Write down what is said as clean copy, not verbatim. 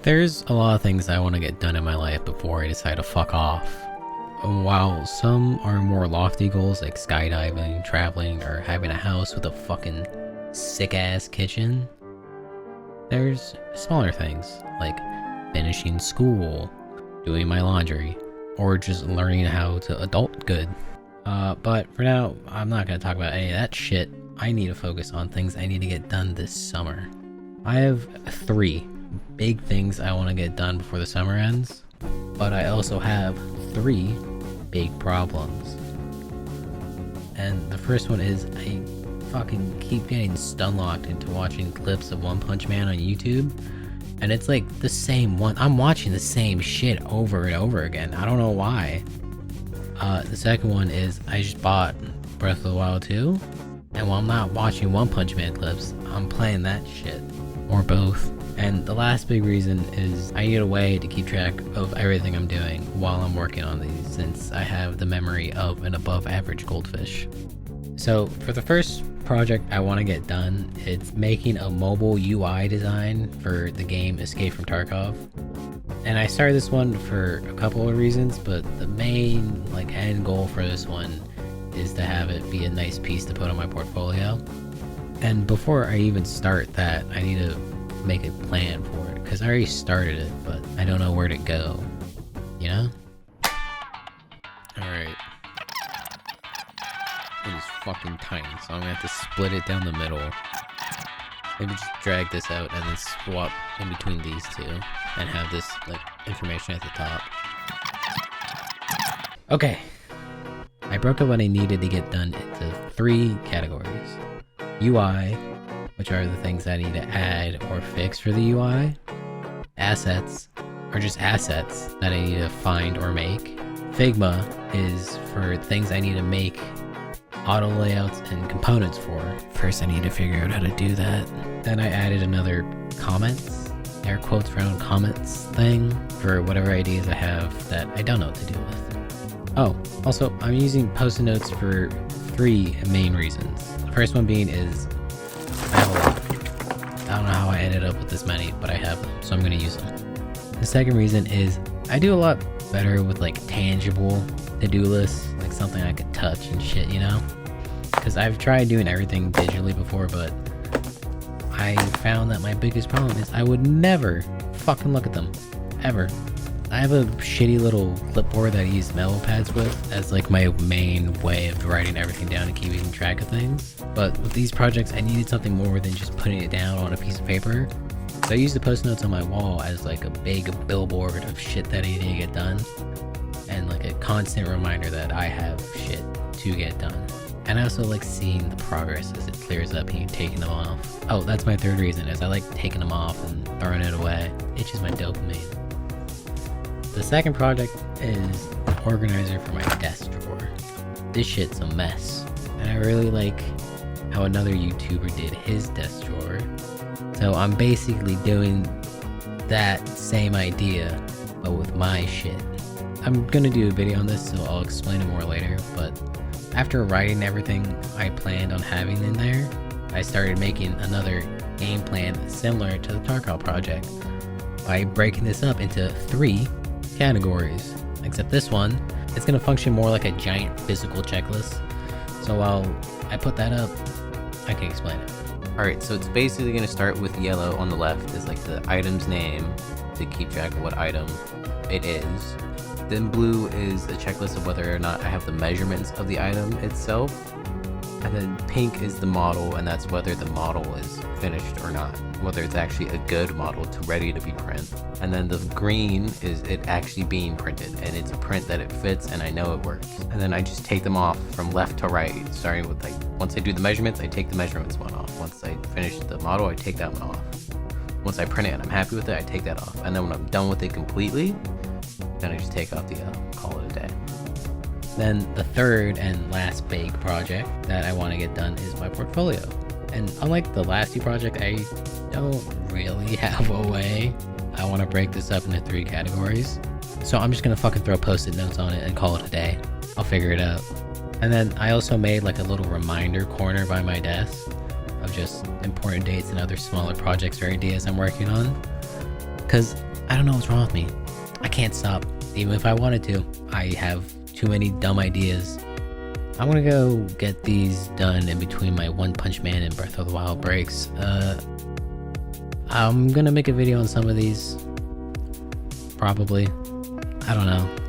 There's a lot of things I want to get done in my life before I decide to fuck off. While some are more lofty goals like skydiving, traveling, or having a house with a fucking sick-ass kitchen, there's smaller things like finishing school, doing my laundry, or just learning how to adult good. But for now, I'm not going to talk about any of that shit. I need to focus on things I need to get done this summer. I have 3 big things I want to get done before the summer ends, but I also have 3 big problems. And the first one is I fucking keep getting stun-locked into watching clips of One Punch Man on YouTube, and it's like the same one. I'm watching the same shit over and over again. I don't know why. The second one is I just bought Breath of the Wild 2, and while I'm not watching One Punch Man clips, I'm playing that shit. Or both. And the last big reason is I need a way to keep track of everything I'm doing while I'm working on these, since I have the memory of an above average goldfish. So for the first project I want to get done, it's making a mobile UI design for the game Escape from Tarkov. And I started this one for a couple of reasons, but the main end goal for this one is to have it be a nice piece to put on my portfolio. And before I even start that, I need to make a plan for it, because I already started it, but I don't know where to go, you know? Alright. It is fucking tiny, so I'm gonna have to split it down the middle. Maybe just drag this out and then swap in between these two, and have this information at the top. Okay. I broke up what I needed to get done into 3 categories. UI, which are the things I need to add or fix for the UI. Assets, or just assets that I need to find or make. Figma is for things I need to make auto layouts and components for. First I need to figure out how to do that. Then I added another comments, air quotes around comments thing, for whatever ideas I have that I don't know what to do with. Oh, also I'm using post-it notes for 3 main reasons. The first one being is I have a lot. I don't know how I ended up with this many, but I have them, so I'm going to use them. The second reason is I do a lot better with tangible to-do lists, like something I could touch and shit, you know? Because I've tried doing everything digitally before, but I found that my biggest problem is I would never fucking look at them. Ever. I have a shitty little clipboard that I use memo pads with as my main way of writing everything down and keeping track of things. But with these projects, I needed something more than just putting it down on a piece of paper. So I used the post notes on my wall as a big billboard of shit that I need to get done, and a constant reminder that I have shit to get done. And I also like seeing the progress as it clears up and you taking them off. Oh, that's my third reason, is I like taking them off and throwing it away. It's just my dopamine. The second project is an organizer for my desk drawer. This shit's a mess, and I really like how another YouTuber did his desk drawer. So I'm basically doing that same idea, but with my shit. I'm gonna do a video on this, so I'll explain it more later, but after writing everything I planned on having in there, I started making another game plan similar to the Tarkov project by breaking this up into 3 categories, except this one, it's going to function more like a giant physical checklist. So while I put that up, I can explain it. Alright, so it's basically going to start with yellow on the left is the item's name to keep track of what item it is. Then blue is a checklist of whether or not I have the measurements of the item itself. And then pink is the model, and that's whether the model is finished or not, whether it's actually a good model to ready to be printed. And then the green is it actually being printed, and it's a print that it fits and I know it works. And then I just take them off from left to right, starting with once I do the measurements, I take the measurements one off. Once I finish the model, I take that one off. Once I print it and I'm happy with it, I take that off. And then when I'm done with it completely, then I just take off the call it a day. Then the third and last big project that I want to get done is my portfolio. And unlike the last 2 projects, I don't really have a way. I want to break this up into 3 categories. So I'm just going to fucking throw post-it notes on it and call it a day. I'll figure it out. And then I also made a little reminder corner by my desk of just important dates and other smaller projects or ideas I'm working on. Because I don't know what's wrong with me. I can't stop. Even if I wanted to. I have too many dumb ideas. I'm gonna go get these done in between my One Punch Man and Breath of the Wild breaks. I'm gonna make a video on some of these. Probably. I don't know.